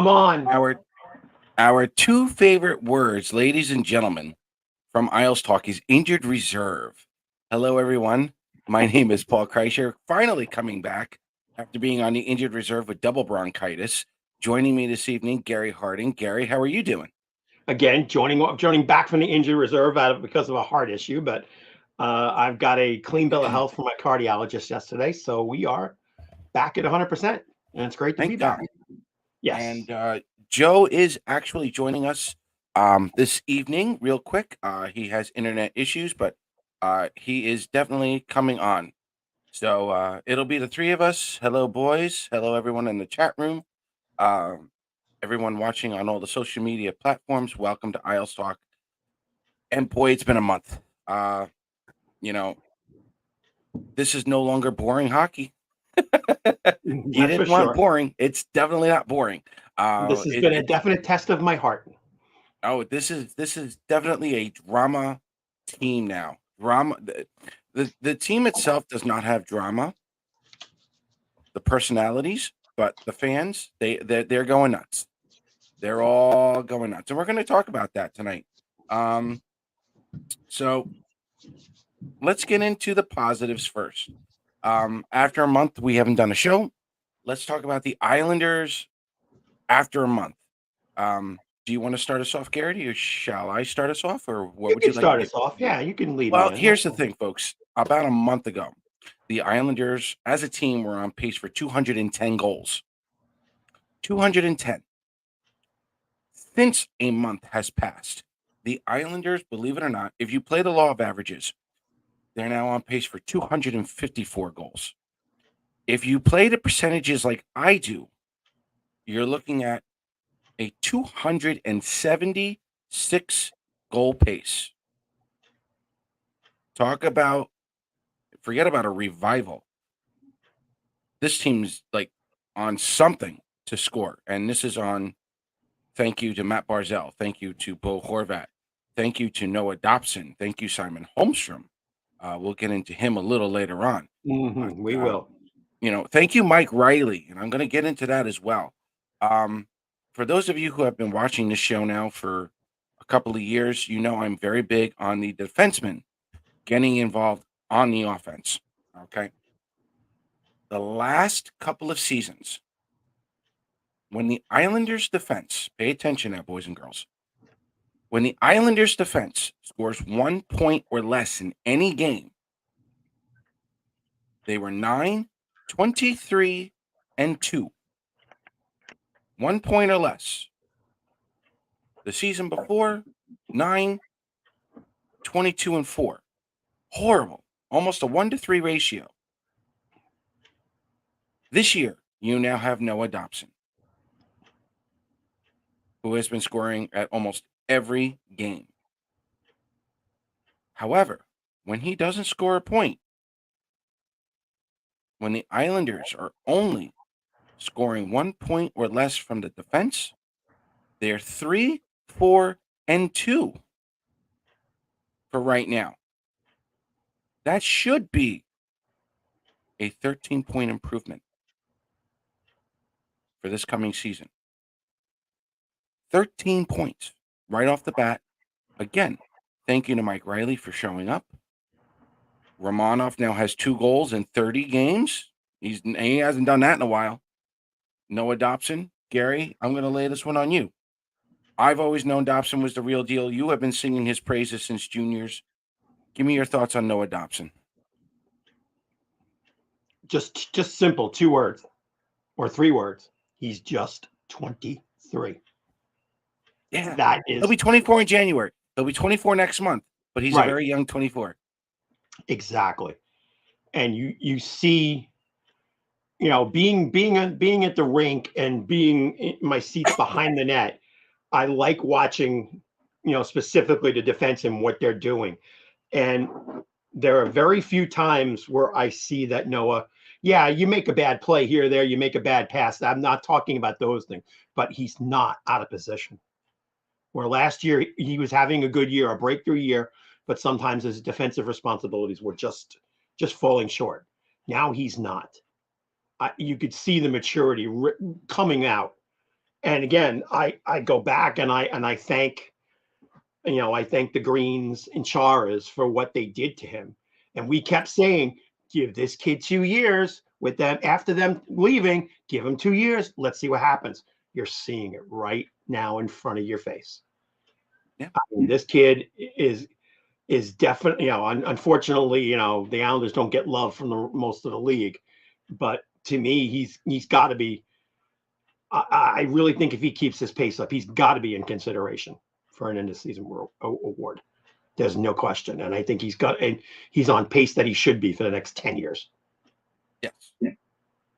Come on. Our two favorite words, ladies and gentlemen, from Isles Talk is injured reserve. Hello, everyone. My name is Paul Kreischer, finally coming back after being on the injured reserve with double bronchitis. Joining me this evening, Gary Harding. Gary, how are you doing? Again, joining back from the injury reserve because of a heart issue, but I've got a clean bill of health from my cardiologist yesterday, so we are back at 100%, and it's great to be Thank back. God. Yes. And Joe is actually joining us this evening, real quick. He has internet issues, but he is definitely coming on. So it'll be the three of us. Hello, boys. Hello, everyone in the chat room. Um, Everyone watching on all the social media platforms. Welcome to Isles Talk. And boy, it's been a month. Uh, you know, this is no longer boring hockey. You That's for didn't want sure. boring. It's definitely not boring. This has It, been a it's definite test of my heart. this is definitely a drama team now. Drama. The team itself does not have drama. The personalities, but the fans, they're going nuts. They're all going nuts, and we're going to talk about that tonight. Um, so let's get into the positives first. After a month, we haven't done a show. Let's talk about the Islanders after a month. Do you want to start us off, Garrity, or shall I start us off, or what You would you can like to start do? us off. Yeah, you can lead me Well, in. here's the thing, folks. About a month ago, the Islanders, as a team, were on pace for 210 goals. 210. Since a month has passed, the Islanders, believe it or not, if you play the law of averages, they're now on pace for 254 goals. If you play the percentages like I do, you're looking at a 276 goal pace. Forget about a revival. This team's like on something to score. And this is on thank you to Matt Barzell. Thank you to Bo Horvat. Thank you to Noah Dobson. Thank you, Simon Holmstrom. We'll get into him a little later on. We will. Thank you, Mike Riley. And I'm going to get into that as well. For those of you who have been watching this show now for a couple of years, I'm very big on the defensemen getting involved on the offense. Okay. The last couple of seasons, when the Islanders defense, pay attention now, boys and girls, when the Islanders defense scores 1 point or less in any game, they were 9-23-2. 1 point or less. The season before, 9-22-4. Horrible. Almost a 1-3 ratio. This year, you now have Noah Dobson, who has been scoring at almost every game. However, when he doesn't score a point, when the Islanders are only scoring 1 point or less from the defense, they're 3-4-2 for right now. That should be a 13-point improvement for this coming season. 13 points right off the bat. Again, thank you to Mike Riley for showing up. Romanov now has 2 goals in 30 games. He hasn't done that in a while. Noah Dobson, Gary, I'm going to lay this one on you. I've always known Dobson was the real deal. You have been singing his praises since juniors. Give me your thoughts on Noah Dobson. Just simple, 2 words or 3 words. He's just 23. Yeah. That is He'll be 24 in January. He'll be 24 next month, but he's a right. very young 24. Exactly. And you see, being at the rink and being in my seats behind the net, I like watching, specifically the defense and what they're doing. And there are very few times where I see that Noah, yeah, you make a bad play here or there, you make a bad pass. I'm not talking about those things, but he's not out of position. Where last year he was having a good year, a breakthrough year, but sometimes his defensive responsibilities were just falling short. Now he's not. You could see the maturity coming out, And again, I go back and I thank, I thank the Greens and Charas for what they did to him. And we kept saying, give this kid 2 years with them after them leaving, give him 2 years. Let's see what happens. You're seeing it right now in front of your face. Yeah. I mean, this kid is definitely, unfortunately, the Islanders don't get love from the most of the league. But to me, he's got to be. I really think if he keeps this pace up, he's got to be in consideration for an end of season award. There's no question, and I think he's on pace that he should be for the next 10 years. Yes.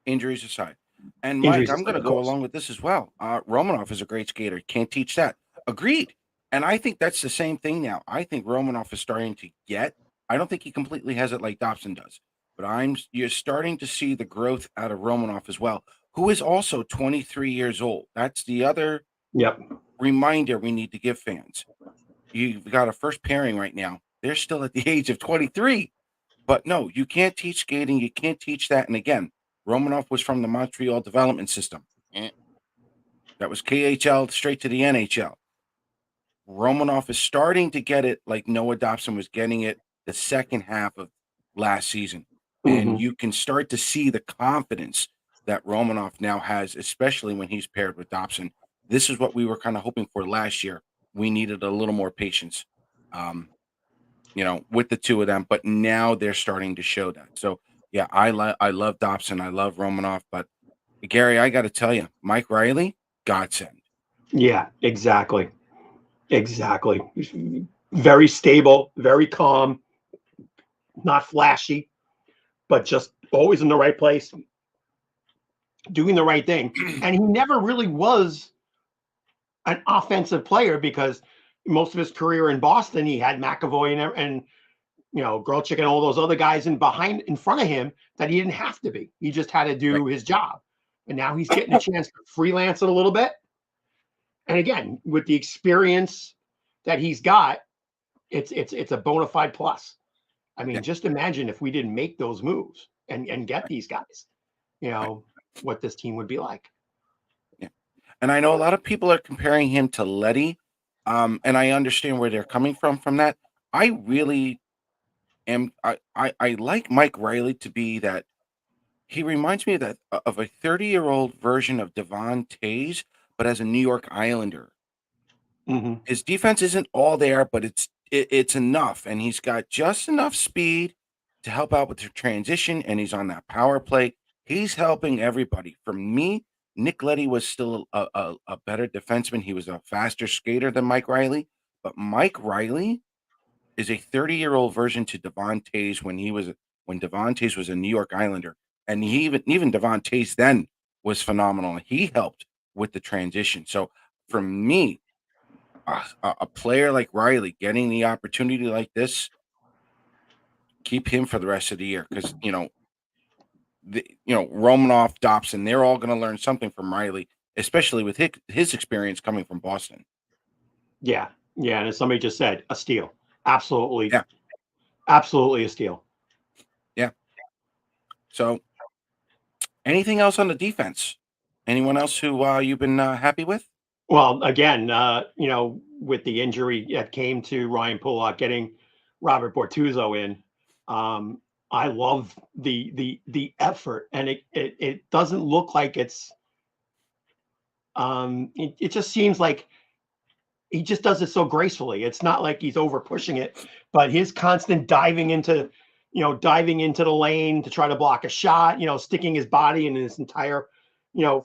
Injuries aside. And Injuries Mike, I'm aside, going to of go course. along with this as well. Romanov is a great skater. Can't teach that. Agreed. And I think that's the same thing now. I think Romanov is starting to get. I don't think he completely has it like Dobson does, but you're starting to see the growth out of Romanov as well, who is also 23 years old. That's the other Yep. reminder we need to give fans. You've got a first pairing right now. They're still at the age of 23. But no, you can't teach skating. You can't teach that. And again, Romanov was from the Montreal development system. That was KHL straight to the NHL. Romanov is starting to get it like Noah Dobson was getting it the second half of last season. And you can start to see the confidence that Romanov now has, especially when he's paired with Dobson. This is what we were kind of hoping for last year. We needed a little more patience, with the two of them. But now they're starting to show that. So, yeah, I love Dobson. I love Romanov. But, Gary, I got to tell you, Mike Riley, godsend. Yeah, exactly. Exactly. Very stable, very calm, not flashy, but just always in the right place, doing the right thing. And he never really was an offensive player because most of his career in Boston, he had McAvoy and Grolchik and all those other guys in front of him that he didn't have to be. He just had to Right. do his job. And now he's getting a chance to freelance it a little bit. And again, with the experience that he's got, it's a bona fide plus. I mean, Yeah. just imagine if we didn't make those moves and get these guys, Right. what this team would be like. Yeah. And I know a lot of people are comparing him to Letty. And I understand where they're coming from that. I really am. I like Mike Riley to be that. He reminds me of of a 30-year-old version of Devon Tays, but as a New York Islander. Mm-hmm. His defense isn't all there, but it's enough, and he's got just enough speed to help out with the transition, and he's on that power play. He's helping everybody. For me, Nick Leddy was still a better defenseman. He was a faster skater than Mike Riley, but Mike Riley is a 30-year-old version to Devon Tays when Devon Tays was a New York Islander, and even Devon Tays then was phenomenal. He helped with the transition. So for me, a player like Riley getting the opportunity like this, keep him for the rest of the year because Romanoff, Dobson, they're all going to learn something from Riley, especially with his experience coming from Boston. Yeah. Yeah. And as somebody just said, a steal. Absolutely. Yeah. Absolutely a steal. Yeah. So anything else on the defense? Anyone else who you've been happy with? Well, again, with the injury that came to Ryan Pulock, getting Robert Bortuzzo in, I love the effort, and it doesn't look like it just seems like he just does it so gracefully. It's not like he's over pushing it, but his constant diving into the lane to try to block a shot, sticking his body and his entire,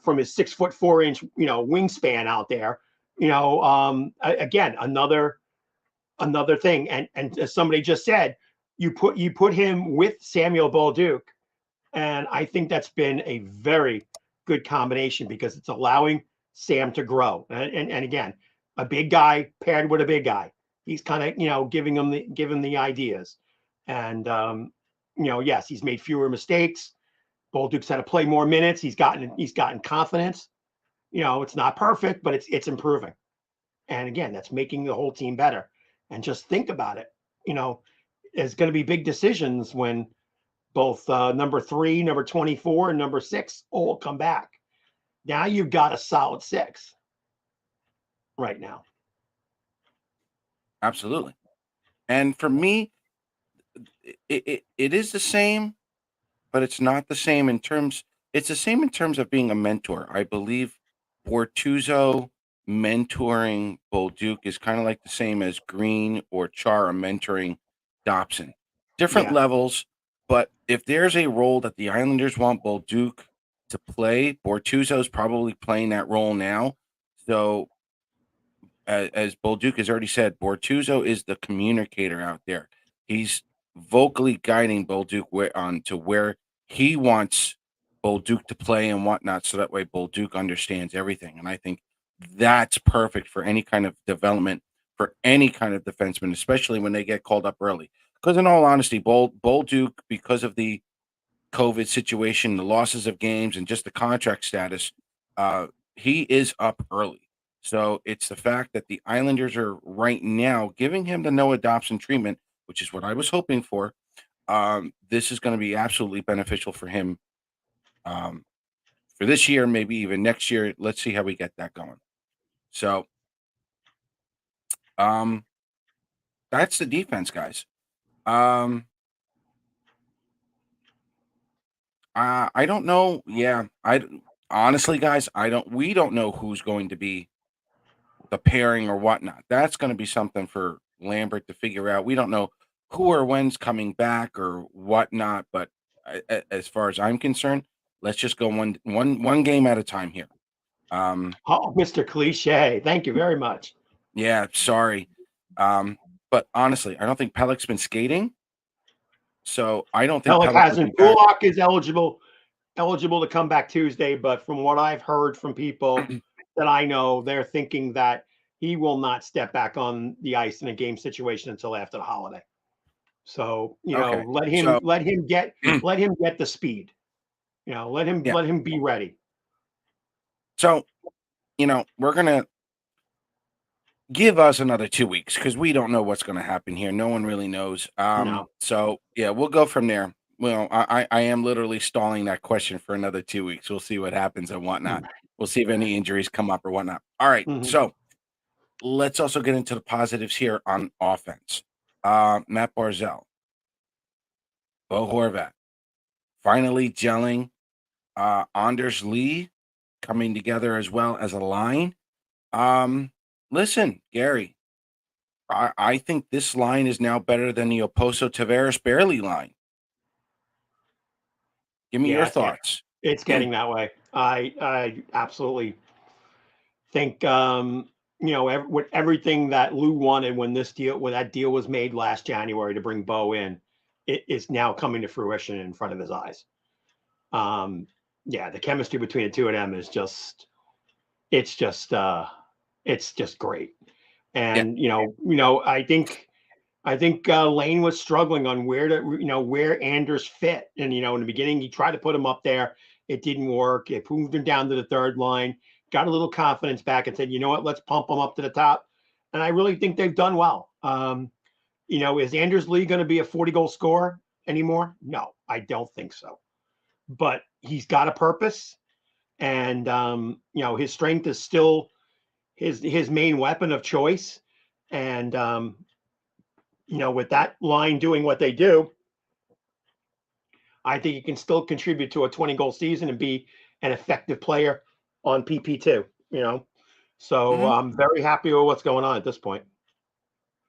from his 6'4" wingspan out there. Again, another thing. And as somebody just said, you put him with Samuel Bolduc, and I think that's been a very good combination because it's allowing Sam to grow. And again, a big guy paired with a big guy. He's kind of, giving him the ideas. And yes, he's made fewer mistakes. Bolduc's had to play more minutes. He's gotten confidence. It's not perfect, but it's improving. And again, that's making the whole team better. And just think about it. There's going to be big decisions when both number 3, number 24, and number 6 all come back. Now you've got a solid 6. right now. Absolutely. And for me, it is the same, but it's not the same in terms. It's the same in terms of being a mentor. I believe Bortuzzo mentoring Bolduc is kind of like the same as Green or Chara mentoring Dobson. Different Yeah. levels, but if there's a role that the Islanders want Bolduc to play, Bortuzzo's probably playing that role now. So, as Bolduc has already said, Bortuzzo is the communicator out there. He's vocally guiding Bolduc on to where he wants Bolduc to play and whatnot, so that way Bolduc understands everything. And I think that's perfect for any kind of development for any kind of defenseman, especially when they get called up early. Because in all honesty, Bolduc, because of the COVID situation, the losses of games, and just the contract status, he is up early. So it's the fact that the Islanders are right now giving him the Noah Dobson treatment, which is what I was hoping for. This is going to be absolutely beneficial for him um, for this year, maybe even next year. Let's see how we get that going. So um, that's the defense, guys. I don't know. Yeah, honestly, guys, I don't. We don't know who's going to be the pairing or whatnot. That's going to be something for Lambert to figure out. We don't know who or when's coming back or whatnot. But as far as I'm concerned, let's just go one game at a time here. Oh, Mr. Cliche. Thank you very much. Yeah, sorry. But honestly, I don't think Pelech's been skating. So I don't think Pelech Pelech will be hasn't. back. Kulak is eligible to come back Tuesday, but from what I've heard from people that I know, they're thinking that he will not step back on the ice in a game situation until after the holiday. So, Okay. let him So get the speed. Let yeah. him be ready. So, we're gonna give us another 2 weeks because we don't know what's gonna happen here. No one really knows. No. So yeah, we'll go from there. Well, I am literally stalling that question for another 2 weeks. We'll see what happens and whatnot. We'll see if any injuries come up or whatnot. All right. Mhm. So let's also get into the positives here on offense. Matt Barzell, Bo Horvat, finally gelling. Anders Lee coming together as well as a line. Listen, Gary, I think this line is now better than the Oposo Tavares Barely line. Give me Yeah, your thoughts. it's getting that way. I absolutely think with everything that Lou wanted when that deal was made last January to bring Bo in, it is now coming to fruition in front of his eyes. The chemistry between the two of them is just it's just great. Yeah. And I think Lane was struggling on where Anders fit. And in the beginning he tried to put him up there. It didn't work. It moved him down to the third line, got a little confidence back and said, you know what, let's pump him up to the top. And I really think they've done well. Is Anders Lee going to be a 40-goal scorer anymore? No, I don't think so. But he's got a purpose. And his strength is still his main weapon of choice. And with that line doing what they do, I think he can still contribute to a 20-goal season and be an effective player on PP2, So I'm very happy with what's going on at this point.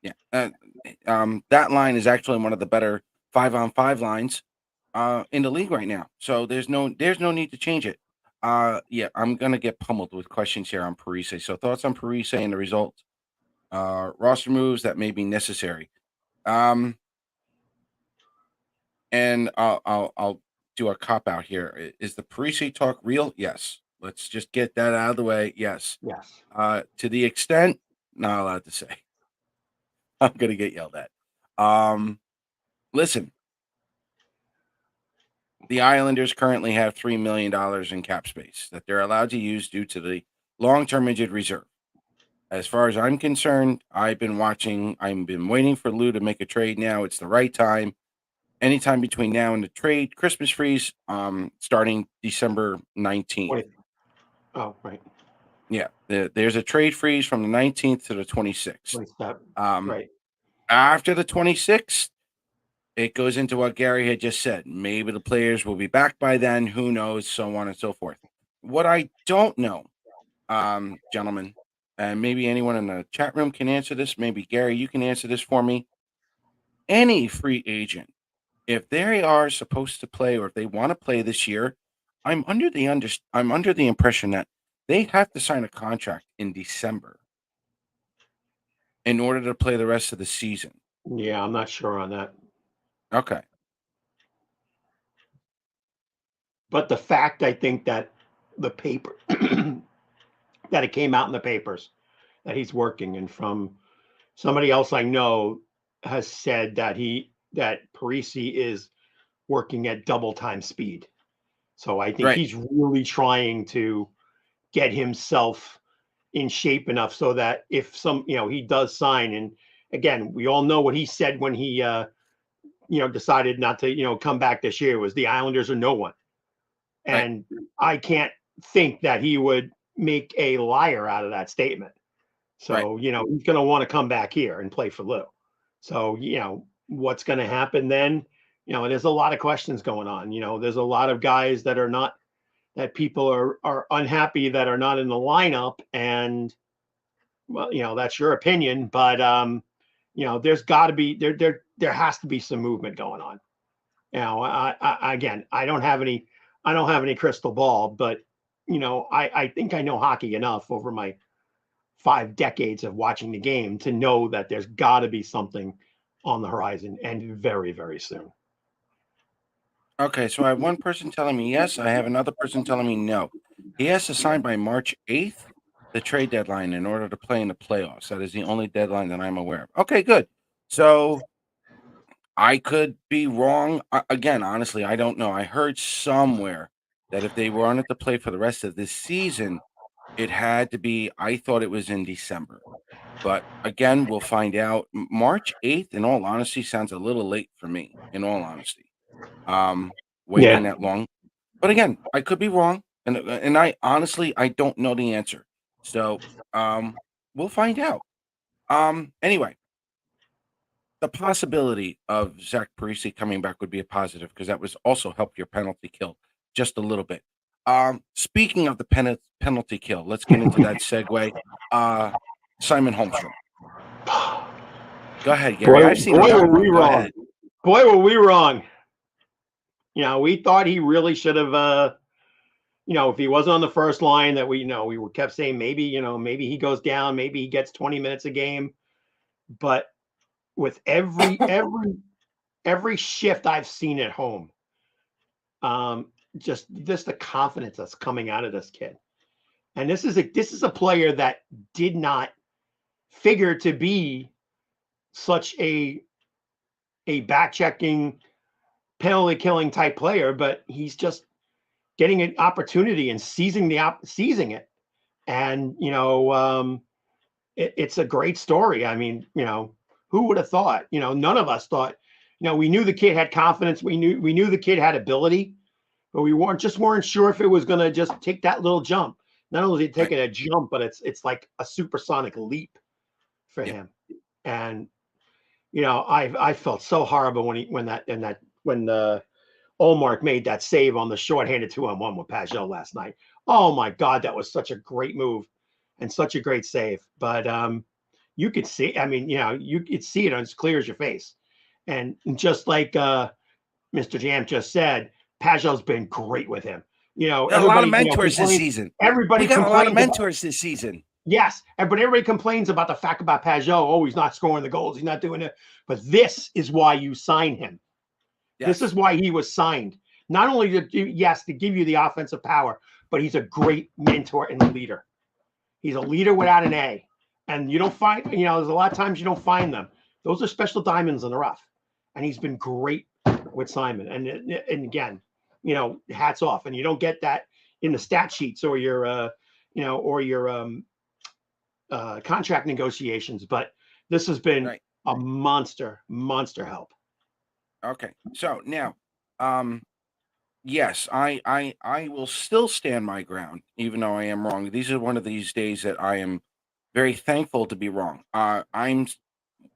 Yeah. That line is actually one of the better 5-on-5 lines in the league right now. So there's no need to change it. Yeah, I'm gonna get pummeled with questions here on Parise. So thoughts on Parise and the results. Roster moves that may be necessary. And I'll do a cop out here. Is the Parise talk real? Yes. Let's just get that out of the way. Yes. Yes. To the extent, not allowed to say. I'm gonna get yelled at. Listen, the Islanders currently have $3 million in cap space that they're allowed to use due to the long-term injured reserve. As far as I'm concerned, I've been waiting for Lou to make a trade now. It's the right time. Anytime between now and the trade, Christmas freeze, starting December 19th. Oh, right. Yeah, there's a trade freeze from the 19th to the 26th. Right. After the 26th, it goes into what Gary had just said. Maybe the players will be back by then. Who knows? So on and so forth. What I don't know, gentlemen, and maybe anyone in the chat room can answer this. Maybe Gary, you can answer this for me. Any free agent, if they are supposed to play or if they want to play this year, I'm under the impression that they have to sign a contract in December in order to play the rest of the season. Yeah, I'm not sure on that. Okay. But the fact, I think that the paper that it came out in the papers that he's working, and from somebody else I know has said that Parisi is working at double time speed. So I think Right. he's really trying to get himself in shape enough so that if he does sign, and again, we all know what he said when he decided not to come back this year was the Islanders are no one. Right. And I can't think that he would make a liar out of that statement. So, he's going to want to come back here and play for Lou. So, what's going to happen then? There's a lot of questions going on. There's a lot of guys that are not, that people are unhappy that are not in the lineup. And, well, that's your opinion, but, there's got to be, there has to be some movement going on. Again, I don't have any crystal ball, but, I think I know hockey enough over my 5 decades of watching the game to know that there's got to be something on the horizon, and very, very soon. Okay, so I have one person telling me yes. I have another person telling me no. He has to sign by March 8th, the trade deadline, in order to play in the playoffs. That is the only deadline that I'm aware of. Okay, good. So I could be wrong. Again, honestly, I don't know. I heard somewhere that if they wanted to play for the rest of this season, it had to be, I thought it was in December. But again, we'll find out. March 8th, in all honesty, sounds a little late for me, in all honesty. Waiting that long. But again, I could be wrong. And I honestly, I don't know the answer. So we'll find out. Anyway, the possibility of Zach Parise coming back would be a positive because that was also help your penalty kill just a little bit. Speaking of the penalty kill, let's get into that segue. Simon Holmstrom. Go ahead, Gary. I've seen boy, enough. were we Go wrong. ahead. Boy, were we wrong. We thought he really should have, if he wasn't on the first line, that we kept saying maybe, maybe he goes down, maybe he gets 20 minutes a game. But with every shift I've seen at home, just the confidence that's coming out of this kid. And this is a player that did not figure to be such a back checking, penalty killing type player, but he's just getting an opportunity and seizing it. And it's a great story. I mean, who would have thought? None of us thought. We knew the kid had confidence. We knew the kid had ability, but we weren't sure if it was going to just take that little jump. Not only is it taking a jump, but it's like a supersonic leap for him. And I felt so horrible when Olmark made that save on the shorthanded 2-on-1 with Pagel last night. Oh my God, that was such a great move and such a great save. But you could see, I mean, you could see it as clear as your face. And just like Mr. Jam just said, Pagel's been great with him. A lot of mentors this season. Everybody got a lot of mentors this season. Yes, but everybody complains about the fact about Pagel. Oh, he's not scoring the goals. He's not doing it. But this is why you sign him. Yes. This is why he was signed. Not only to give you the offensive power, but he's a great mentor and leader. He's a leader without an A. And you don't find, there's a lot of times you don't find them. Those are special diamonds in the rough. And he's been great with Simon. And again, hats off. And you don't get that in the stat sheets or your, contract negotiations. But this has been a monster help. Okay. So now, yes, I will still stand my ground, even though I am wrong. These are one of these days that I am very thankful to be wrong.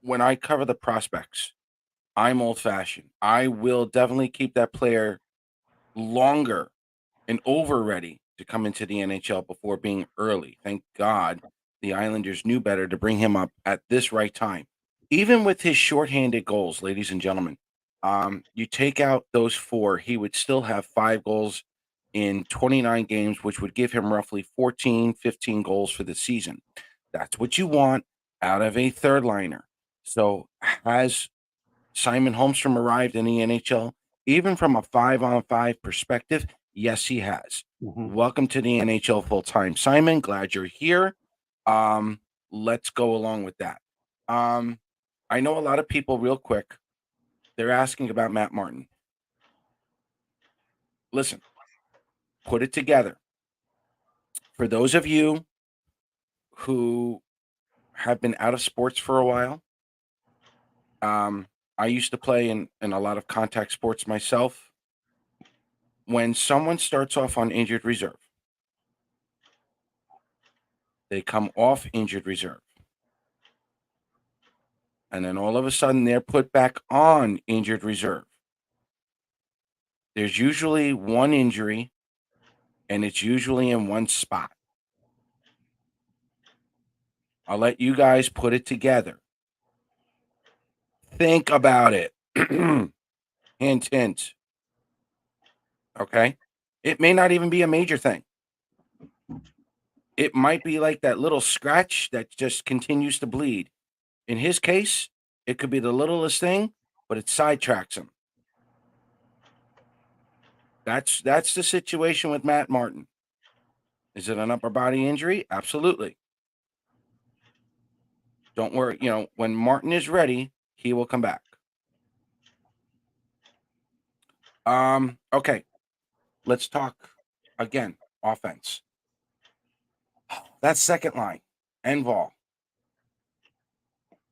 When I cover the prospects, I'm old fashioned. I will definitely keep that player longer and over ready to come into the NHL before being early. Thank God the Islanders knew better to bring him up at this right time. Even with his shorthanded goals, ladies and gentlemen, you take out those four, he would still have 5 goals in 29 games, which would give him roughly 14, 15 goals for the season. That's what you want out of a third liner. So, has Simon Holmstrom arrived in the NHL? Even from a 5-on-5 perspective, yes, he has. Mhm. Welcome to the NHL full time, Simon. Glad you're here. Let's go along with that. I know a lot of people, real quick, they're asking about Matt Martin. Listen, put it together. For those of you who have been out of sports for a while, I used to play in a lot of contact sports myself. When someone starts off on injured reserve, they come off injured reserve. And then all of a sudden they're put back on injured reserve. There's usually one injury, and it's usually in one spot. I'll let you guys put it together. Think about it. Hint, hint. Okay. It may not even be a major thing. It might be like that little scratch that just continues to bleed. In his case, it could be the littlest thing, but it sidetracks him. That's the situation with Matt Martin. Is it an upper body injury? Absolutely. Don't worry. When Martin is ready, he will come back. Okay. Let's talk again. Offense. That second line. Enval,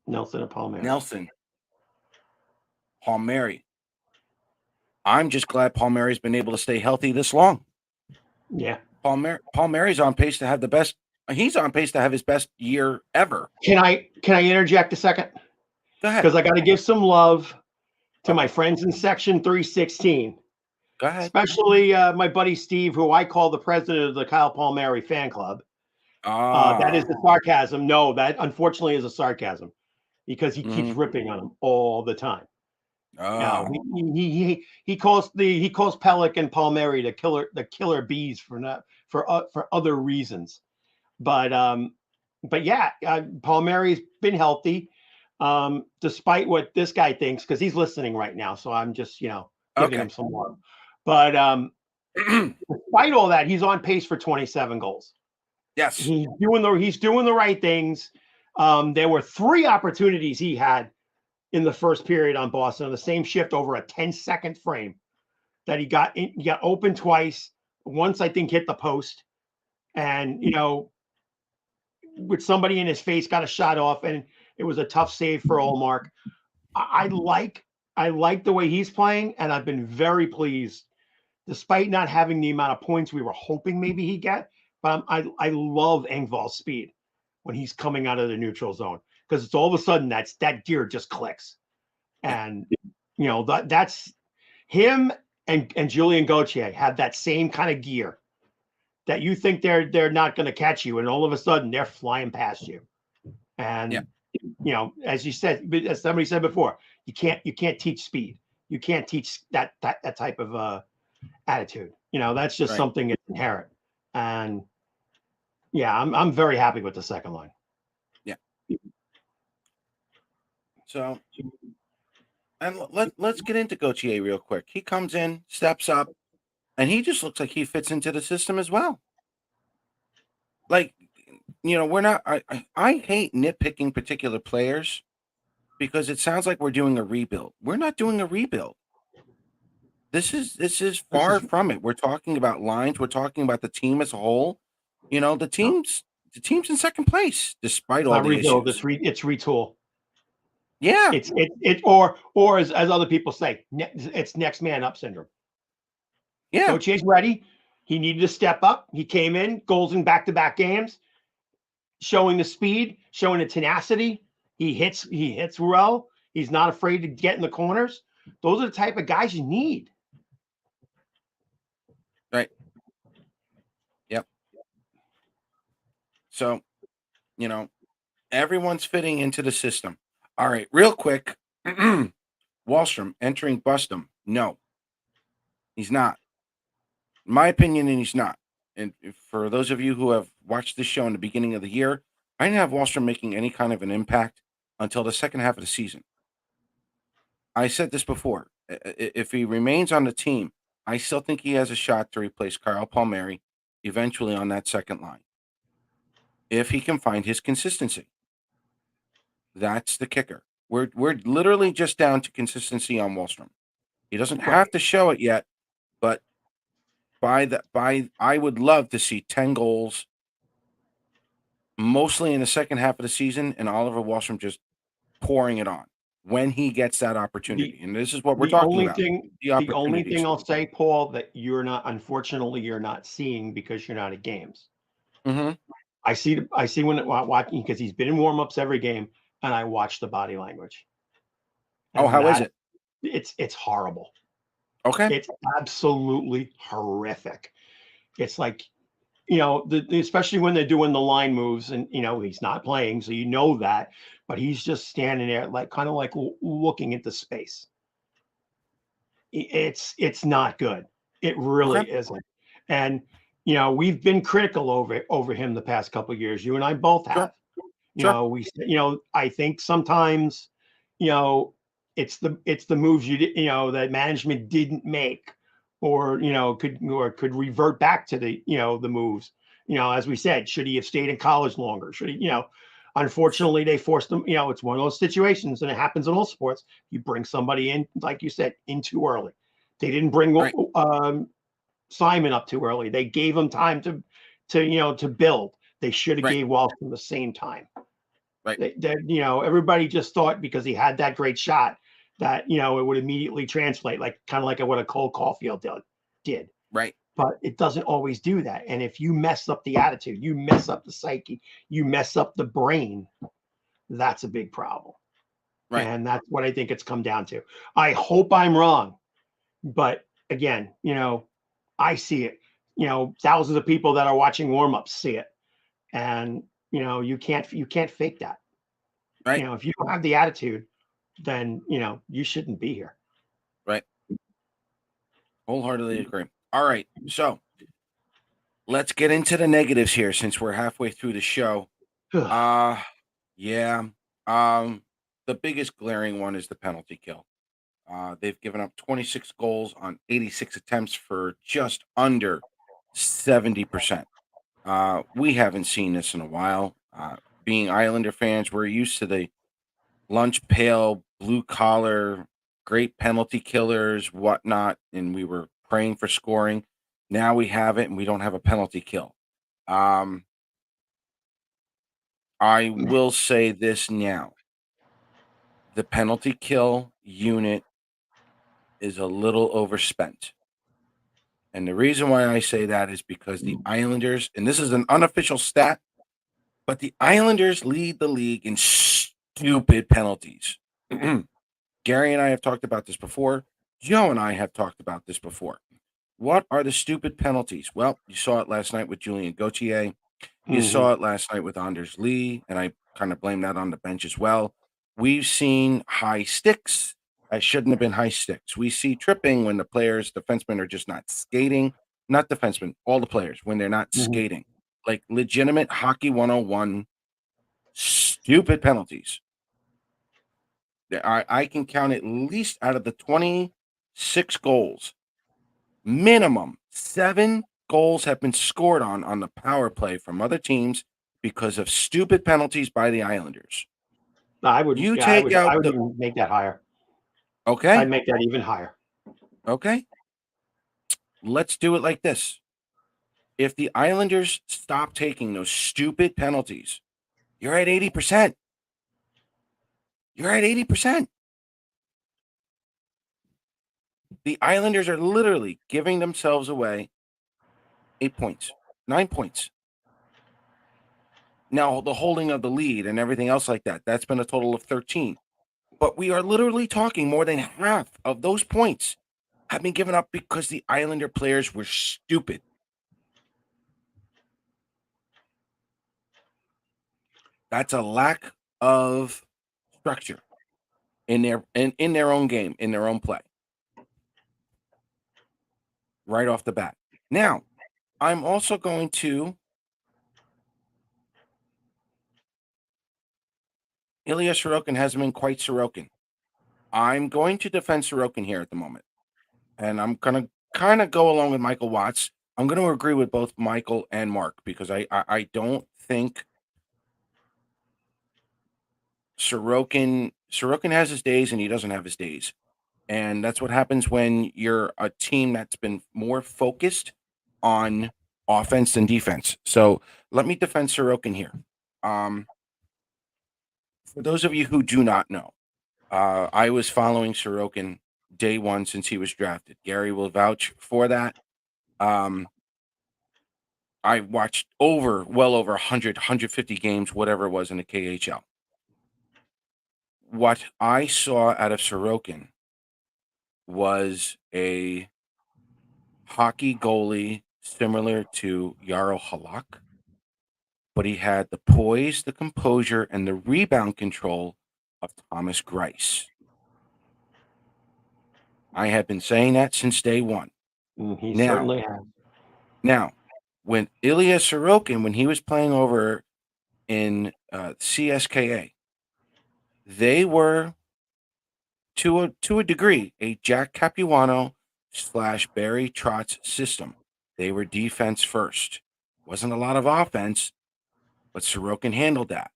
Nelson and Palmieri. Nelson, Palmieri. I'm just glad Palmieri's been able to stay healthy this long. Yeah. Palmieri's on pace to have the best. He's on pace to have his best year ever. Can I interject a second? Go ahead. Because I got to give some love to my friends in Section 316. Go ahead. Especially my buddy Steve, who I call the president of the Kyle Palmieri fan club. That is the sarcasm. No, that unfortunately is a sarcasm because he keeps ripping on him all the time. He calls Pelech and Palmieri the killer bees for other reasons. But yeah, Palmieri's been healthy, despite what this guy thinks, because he's listening right now. So I'm just giving him some love. But despite all that, he's on pace for 27 goals. Yes, he's doing the right things. There were 3 opportunities he had in the first period on Boston on the same shift over a 10-second frame that he got open twice. Once I think hit the post, and with somebody in his face got a shot off, and it was a tough save for Ullmark. I like the way he's playing, and I've been very pleased, despite not having the amount of points we were hoping maybe he'd get. But I love Engvall's speed when he's coming out of the neutral zone, because it's all of a sudden that gear just clicks, and that's him and Julian Gauthier have that same kind of gear that you think they're not going to catch you, and all of a sudden they're flying past you. And as you said, as somebody said before, you can't teach speed. You can't teach that type of attitude. That's just something that's inherent. And yeah, I'm very happy with the second line. Yeah. So, and let's get into Gauthier real quick. He comes in, steps up, and he just looks like he fits into the system as well. Like, we're not. I hate nitpicking particular players because it sounds like we're doing a rebuild. We're not doing a rebuild. This is far from it. We're talking about lines. We're talking about the team as a whole. The team's in second place despite all the rebuild, issues. It's retool. Yeah, it's or as other people say, it's next man up syndrome. Yeah. Gauthier's ready. He needed to step up. He came in, goals in back-to-back games, showing the speed, showing the tenacity. He hits well. He's not afraid to get in the corners. Those are the type of guys you need. Right. Yep. So, everyone's fitting into the system. All right, real quick. Wahlstrom entering Bustum. No, he's not. In my opinion, and he's not. And for those of you who have watched this show in the beginning of the year, I didn't have Wahlstrom making any kind of an impact until the second half of the season. I said this before. If he remains on the team, I still think he has a shot to replace Kyle Palmieri eventually on that second line. If he can find his consistency. That's the kicker. We're literally just down to consistency on Wahlstrom. He doesn't have to show it yet, but I would love to see 10 goals, mostly in the second half of the season, and Oliver Wahlstrom just pouring it on when he gets that opportunity. And this is what we're talking about. The only thing I'll say, Paul, that unfortunately, you're not seeing because you're not at games. Mm-hmm. I see when watching, because he's been in warm-ups every game, and I watch the body language. And how is it? It's horrible. Okay. It's absolutely horrific. It's like, especially when they're doing the line moves, and he's not playing, so that, but he's just standing there kind of like looking into space. It's not good. It really isn't. And we've been critical over him the past couple of years. You and I both have. Sure. I think sometimes, it's the moves that management didn't make, or could revert back to the moves. As we said, should he have stayed in college longer? Should he? Unfortunately, they forced him. It's one of those situations, and it happens in all sports. You bring somebody in, like you said, in too early. They didn't bring Simon up too early. They gave him time to build. They should have gave Wahlstrom the same time. Right. Everybody just thought because he had that great shot that it would immediately translate, kind of like what a Cole Caulfield did. Right. But it doesn't always do that. And if you mess up the attitude, you mess up the psyche, you mess up the brain, that's a big problem. Right. And that's what I think it's come down to. I hope I'm wrong. But again, I see it. Thousands of people that are watching warm-ups see it. And you can't fake that. Right. If you don't have the attitude, then you shouldn't be here. Right. Wholeheartedly agree. All right. So let's get into the negatives here since we're halfway through the show. Yeah. The biggest glaring one is the penalty kill. They've given up 26 goals on 86 attempts for just under 70%. We haven't seen this in a while. Being Islander fans, we're used to the lunch pail, blue collar, great penalty killers, whatnot, and we were praying for scoring. Now we have it, and we don't have a penalty kill. I will say this now. The penalty kill unit is a little overspent. And the reason why I say that is because the Islanders, and this is an unofficial stat, but the Islanders lead the league in stupid penalties. Gary and I have talked about this before. Joe and I have talked about this before. What are the stupid penalties? Well, you saw it last night with Julien Gauthier. You saw it last night with Anders Lee, and I kind of blame that on the bench as well. We've seen high sticks that shouldn't have been high sticks. We see tripping when the players, defensemen, are just not skating. Not defensemen, all the players, when they're not skating. Like legitimate hockey 101 stupid penalties. I can count at least out of the 26 goals, minimum 7 goals have been scored on the power play from other teams because of stupid penalties by the Islanders. I would even make that higher. Okay. I'd make that even higher. Okay. Let's do it like this. If the Islanders stop taking those stupid penalties, you're at 80%. You're at 80%. The Islanders are literally giving themselves away 8 points, 9 points. Now, the holding of the lead and everything else like that, that's been a total of 13. But we are literally talking more than half of those points have been given up because the Islander players were stupid. That's a lack of structure in their own game, in their own play. Right off the bat. Now, I'm also going to Ilya Sorokin hasn't been quite Sorokin. I'm going to defend Sorokin here at the moment. And I'm going to kind of go along with Michael Watts. I'm going to agree with both Michael and Mark because I don't think Sorokin has his days and he doesn't have his days. And that's what happens when you're a team that's been more focused on offense than defense. So let me defend Sorokin here. For those of you who do not know, I was following Sorokin day one since he was drafted. Gary will vouch for that. I watched well over 100, 150 games, whatever it was in the KHL. What I saw out of Sorokin was a hockey goalie similar to Yarrow Halak, but he had the poise, the composure, and the rebound control of Thomas Greiss. I have been saying that since day one. He certainly has. Now, when Ilya Sorokin, when he was playing over in CSKA, they were to a degree a Jack Capuano / Barry Trotz system. They were defense first. Wasn't a lot of offense, but Sorokin handled that.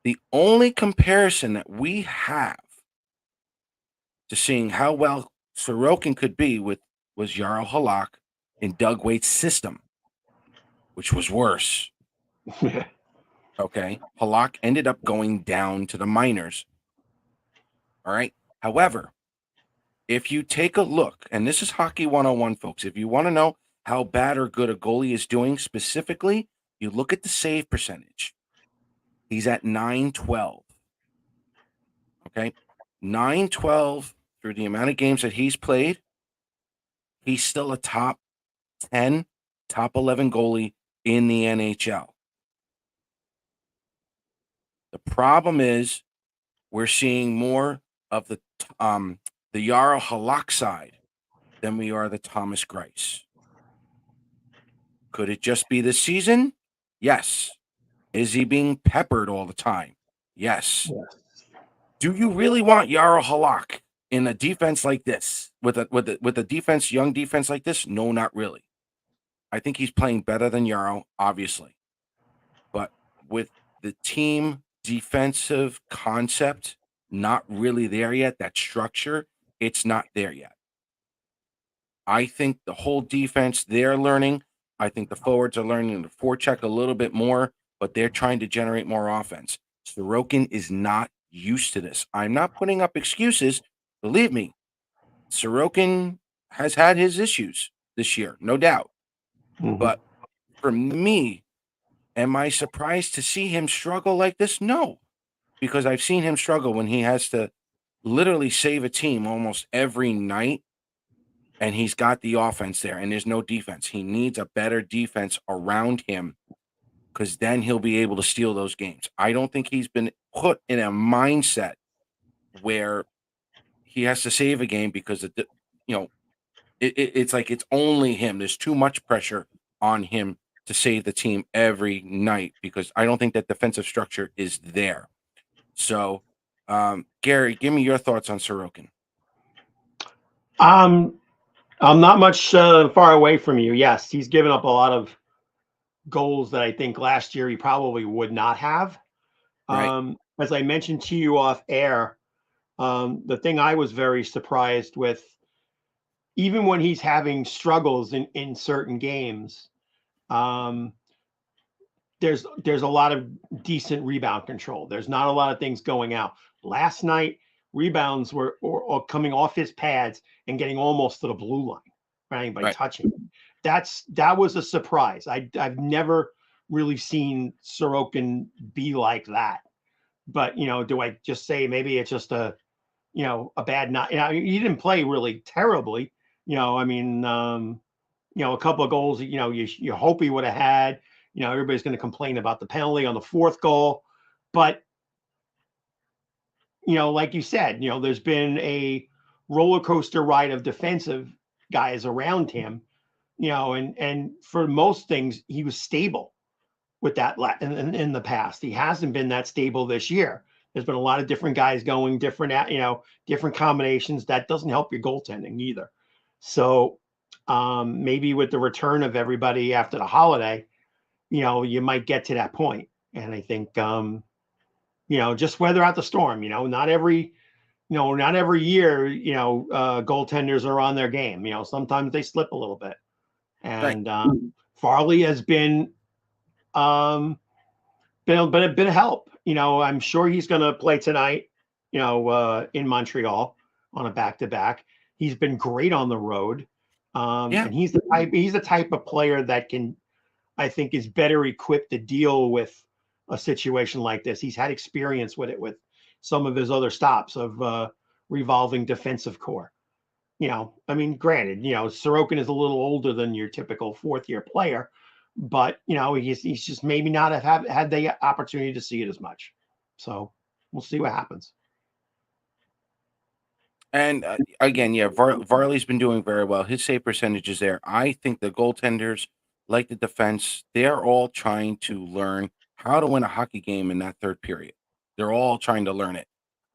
The only comparison that we have to seeing how well Sorokin could be was Yarrow Halak in Doug Waite's system, which was worse. Okay. Halak ended up going down to the minors. All right. However, if you take a look, and this is Hockey 101, folks, if you want to know how bad or good a goalie is doing specifically, you look at the save percentage. He's at 912. Okay. 912 through the amount of games that he's played. He's still a top 10, top 11 goalie in the NHL. The problem is we're seeing more of the Yarrow Halak side than we are the Thomas Greiss. Could it just be this season? Yes. Is he being peppered all the time? Yes. Do you really want Yarrow Halak in a defense like this with a defense, young defense like this? No, not really. I think he's playing better than Yarrow, obviously. But with the team defensive concept not really there yet, that structure, it's not there yet. I think the whole defense they're learning. I think the forwards are learning to forecheck a little bit more, but they're trying to generate more offense. Sorokin is not used to this. I'm not putting up excuses. Believe me, Sorokin has had his issues this year, no doubt. Mhm. But for me, am I surprised to see him struggle like this? No, because I've seen him struggle when he has to literally save a team almost every night, and he's got the offense there, and there's no defense. He needs a better defense around him because then he'll be able to steal those games. I don't think he's been put in a mindset where he has to save a game because it's like it's only him. There's too much pressure on him to save the team every night because I don't think that defensive structure is there. So, Gary, give me your thoughts on Sorokin. I'm not much far away from you. Yes, he's given up a lot of goals that I think last year he probably would not have. Right. As I mentioned to you off air, the thing I was very surprised with, even when he's having struggles in certain games, um, there's a lot of decent rebound control. There's not a lot of things going out. Last night rebounds were or coming off his pads and getting almost to the blue line, right? By Right. touching. That was a surprise. I've never really seen Sorokin be like that. But do I just say maybe it's just a bad night? He didn't play really terribly. I mean, a couple of goals, you hope he would have had. Everybody's going to complain about the penalty on the fourth goal, but like you said, there's been a roller coaster ride of defensive guys around him, and for most things he was stable with that in the past. He hasn't been that stable this year. There's been a lot of different guys going different different combinations. That doesn't help your goaltending either. So maybe with the return of everybody after the holiday, you might get to that point. And I think just weather out the storm. Not every year, goaltenders are on their game. Sometimes they slip a little bit. And Farley has been a bit of help. I'm sure he's going to play tonight, in Montreal on a back-to-back. He's been great on the road. And he's the type of player that I think is better equipped to deal with a situation like this. He's had experience with it with some of his other stops of revolving defensive core. I mean, granted, Sorokin is a little older than your typical fourth-year player, but he's just maybe not have had the opportunity to see it as much. So we'll see what happens. And again, Varley's been doing very well. His save percentage is there. I think the goaltenders, like the defense, they're all trying to learn how to win a hockey game in that third period. They're all trying to learn it.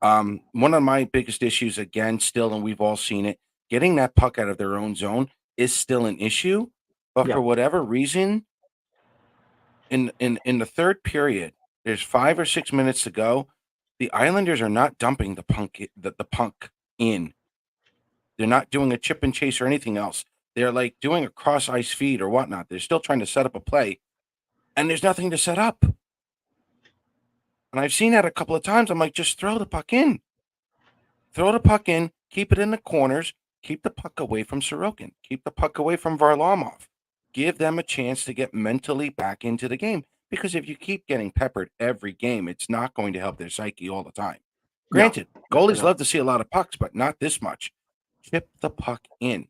One of my biggest issues, again, still, and we've all seen it, getting that puck out of their own zone is still an issue. But for whatever reason, in the third period, there's 5 or 6 minutes to go. The Islanders are not dumping the puck in. They're not doing a chip and chase or anything else. They're like doing a cross ice feed or whatnot. They're still trying to set up a play, and there's nothing to set up. And I've seen that a couple of times. I'm like, just throw the puck in. Throw the puck in, keep it in the corners, keep the puck away from Sorokin, keep the puck away from Varlamov. Give them a chance to get mentally back into the game. Because if you keep getting peppered every game, it's not going to help their psyche all the time. Granted, goalies love to see a lot of pucks, but not this much. Chip the puck in.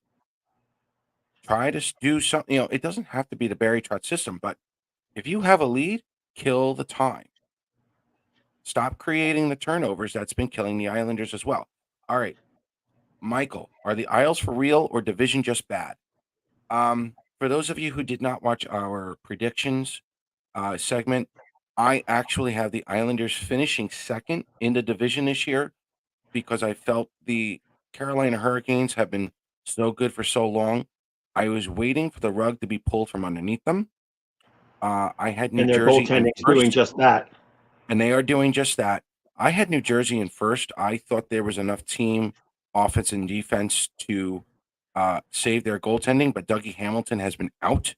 Try to do something. It doesn't have to be the Barry Trotz system, but if you have a lead, kill the time. Stop creating the turnovers. That's been killing the Islanders as well. All right, Michael, are the Isles for real or division just bad? For those of you who did not watch our predictions segment, I actually have the Islanders finishing second in the division this year because I felt the Carolina Hurricanes have been so good for so long. I was waiting for the rug to be pulled from underneath them. I had New Jersey in first, doing just that, and they are doing just that. I had New Jersey in first. I thought there was enough team offense and defense to save their goaltending, but Dougie Hamilton has been out.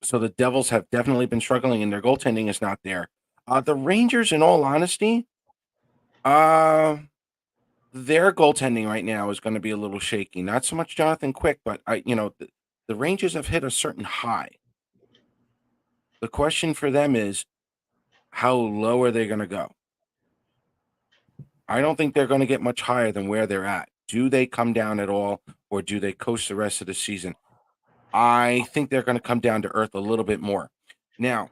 So the Devils have definitely been struggling, and their goaltending is not there. The Rangers, in all honesty, their goaltending right now is going to be a little shaky. Not so much Jonathan Quick, but the Rangers have hit a certain high. The question for them is, how low are they going to go? I don't think they're going to get much higher than where they're at. Do they come down at all, or do they coast the rest of the season? I think they're going to come down to earth a little bit more. Now,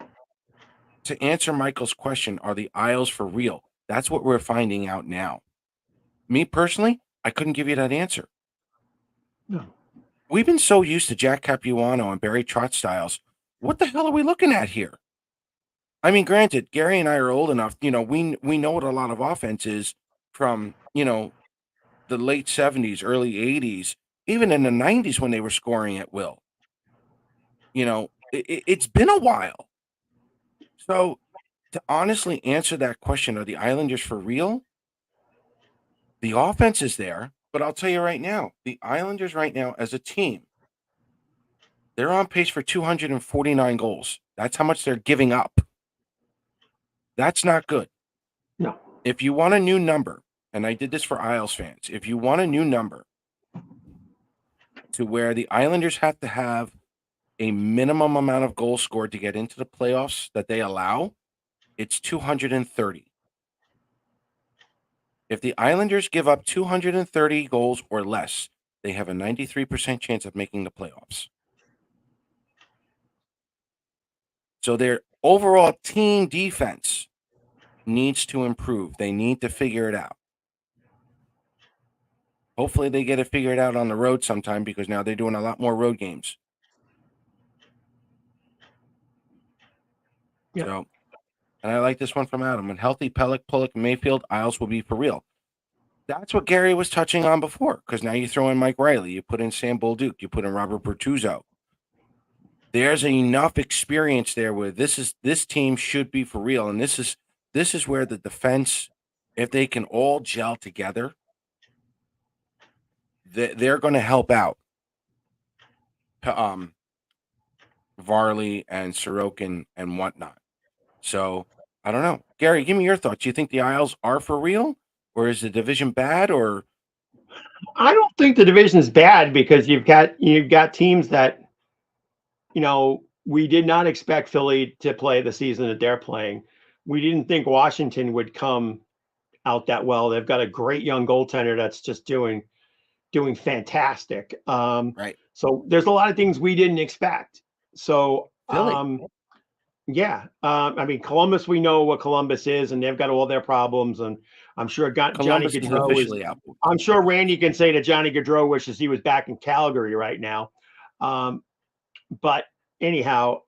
to answer Michael's question, are the Isles for real? That's what we're finding out now. Me personally, I couldn't give you that answer. No. We've been so used to Jack Capuano and Barry Trotz styles. What the hell are we looking at here? I mean, granted, Gary and I are old enough. We know what a lot of offense is from the late 70s, early 80s, even in the 90s when they were scoring at will. It's been a while. So to honestly answer that question, are the Islanders for real? The offense is there, but I'll tell you right now, the Islanders right now as a team, they're on pace for 249 goals. That's how much they're giving up. That's not good. No. if you want a new number, and I did this for Isles fans, if you want a new number to where the Islanders have to have a minimum amount of goals scored to get into the playoffs that they allow, it's 230. If the Islanders give up 230 goals or less, they have a 93% chance of making the playoffs. So their overall team defense needs to improve. They need to figure it out. Hopefully they get it figured out on the road sometime, because now they're doing a lot more road games. Yeah. So, and I like this one from Adam. When healthy, Pelech, Pulock, and Mayfield, Isles will be for real. That's what Gary was touching on before, because now you throw in Mike Riley, you put in Sam Bolduc, you put in Robert Bertuzzo. There's enough experience there where this team should be for real, and this is where the defense, if they can all gel together, they're going to help out Varley and Sorokin and whatnot. So I don't know, Gary, give me your thoughts. Do you think the Isles are for real, or is the division bad? Or I don't think the division is bad, because you've got teams that, we did not expect Philly to play the season that they're playing. We didn't think Washington would come out that well. They've got a great young goaltender that's just doing fantastic. right, So there's a lot of things we didn't expect. So Philly, yeah, I mean, Columbus, we know what Columbus is, and they've got all their problems. And I'm sure Johnny Columbus is Gaudreau is. officially out. I'm sure Randy can say that Johnny Gaudreau wishes he was back in Calgary right now. But anyhow,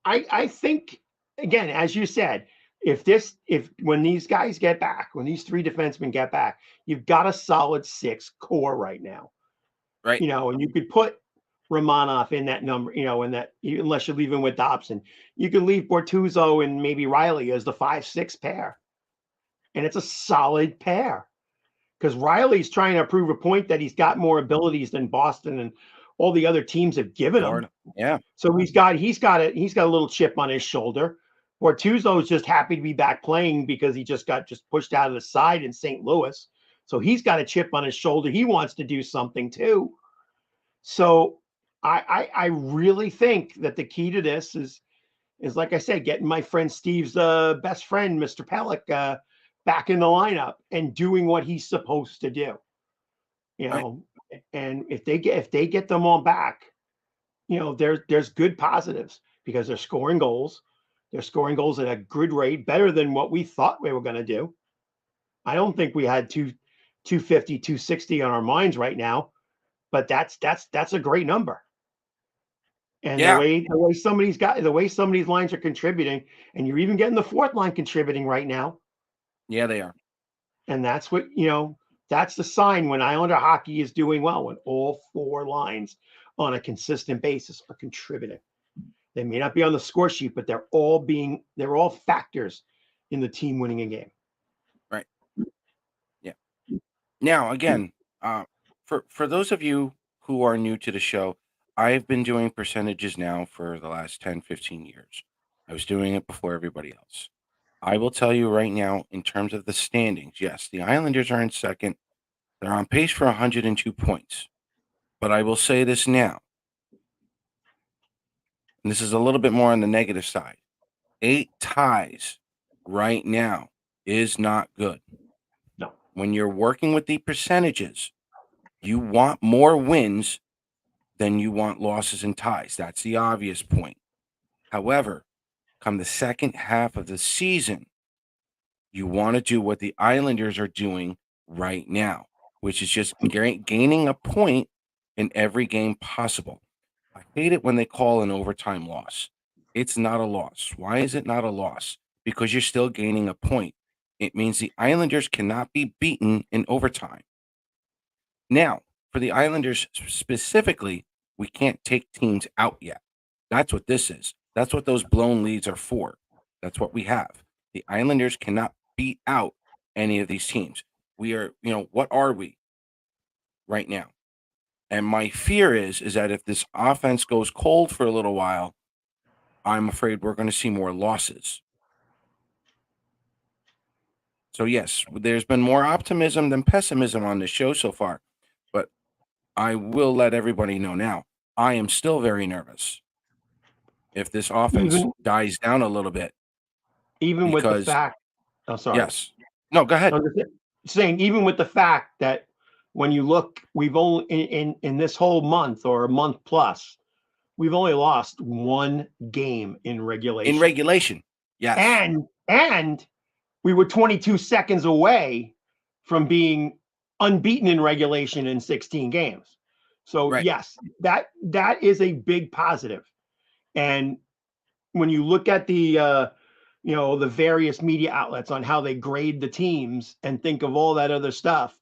I think, again, as you said, when these guys get back, when these three defensemen get back, you've got a solid 6 core right now. Right. And you could put Romanov in that number, unless you're leaving with Dobson, you could leave Bortuzzo and maybe Riley as the 5-6 pair. And it's a solid pair, because Riley's trying to prove a point that he's got more abilities than Boston and all the other teams have given him. Yeah. So he's got a little chip on his shoulder. Bortuzzo is just happy to be back playing, because he just got pushed out of the side in St. Louis. So he's got a chip on his shoulder. He wants to do something too. So I really think that the key to this is like I said, getting my friend Steve's best friend, Mr. Pelech, back in the lineup and doing what he's supposed to do. And if they get them all back, there's good positives, because they're scoring goals. They're scoring goals at a good rate, better than what we thought we were going to do. I don't think we had 250, 260 on our minds right now, but that's a great number. And the way some of these lines are contributing, and you're even getting the fourth line contributing right now. Yeah, they are. And that's what, that's the sign when Islander hockey is doing well, when all 4 lines on a consistent basis are contributing. They may not be on the score sheet, but they're all factors in the team winning a game. Right. Yeah. Now, again, for those of you who are new to the show, I've been doing percentages now for the last 10, 15 years. I was doing it before everybody else. I will tell you right now, in terms of the standings, yes, the Islanders are in second. They're on pace for 102 points. But I will say this now, and this is a little bit more on the negative side. 8 ties right now is not good. No. When you're working with the percentages, you want more wins than you want losses and ties. That's the obvious point. However, come the second half of the season, you want to do what the Islanders are doing right now, which is just gaining a point in every game possible. I hate it when they call an overtime loss. It's not a loss. Why is it not a loss? Because you're still gaining a point. It means the Islanders cannot be beaten in overtime. Now, for the Islanders specifically, we can't take teams out yet. That's what this is. That's what those blown leads are for. That's what we have. The Islanders cannot beat out any of these teams. We are, what are we right now? And my fear is that if this offense goes cold for a little while, I'm afraid we're going to see more losses. So yes, there's been more optimism than pessimism on this show so far, but I will let everybody know now. I am still very nervous if this offense Even dies down a little bit even with the because fact, oh, sorry. yes. No, go ahead. I'm just saying, even with the fact that when you look, we've only in this whole month or a month plus, we've only lost one game in In regulation. regulation. Yes. And we were 22 seconds away from being unbeaten in regulation in 16 games. So Right. yes, that is a big positive. And when you look at the the various media outlets on how they grade the teams and think of all that other stuff,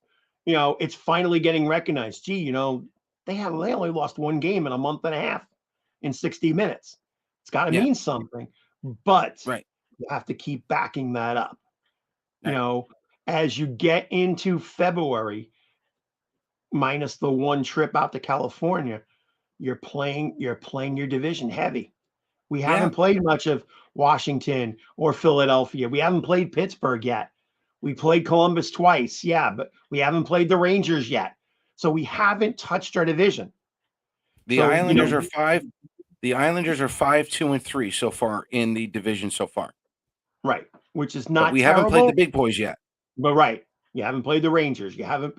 it's finally getting recognized. Gee, they only lost one game in a month and a half in 60 minutes. It's got to Yeah. mean something, but Right. you have to keep backing that up. Right. As you get into February, minus the one trip out to California, you're playing your division heavy. We Yeah. haven't played much of Washington or Philadelphia. We haven't played Pittsburgh yet. We played Columbus twice, yeah, but we haven't played the Rangers yet. So we haven't touched our division. The So, Islanders are 5. The Islanders are 5, 2, and 3 so far in the division so far. right, which is But not we haven't played the terrible, big boys yet. but right. You haven't played the Rangers. You haven't,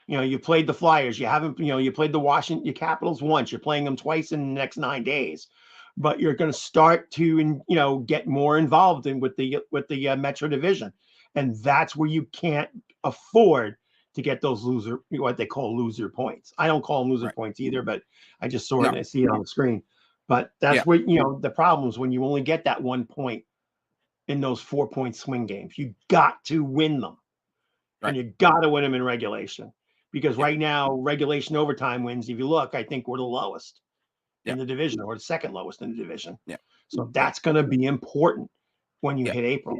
you played the Flyers. You haven't, you played the Washington Capitals once. You're playing them twice in the next 9 days. But you're going to start to, get more involved with the Metro Division, and that's where you can't afford to get those what they call loser points. I don't call them loser Right. points either, but I just saw it No. and I see it on the screen. But that's Yeah. where the problem is when you only get that 1 point in those 4-point swing games. You got to win them, and Right. you got to win them in regulation, because Yeah. right now regulation overtime wins. If you look, I think we're the lowest Yeah. in the division, or the second lowest in the division. Yeah. So that's going to be important when you Yeah. hit April.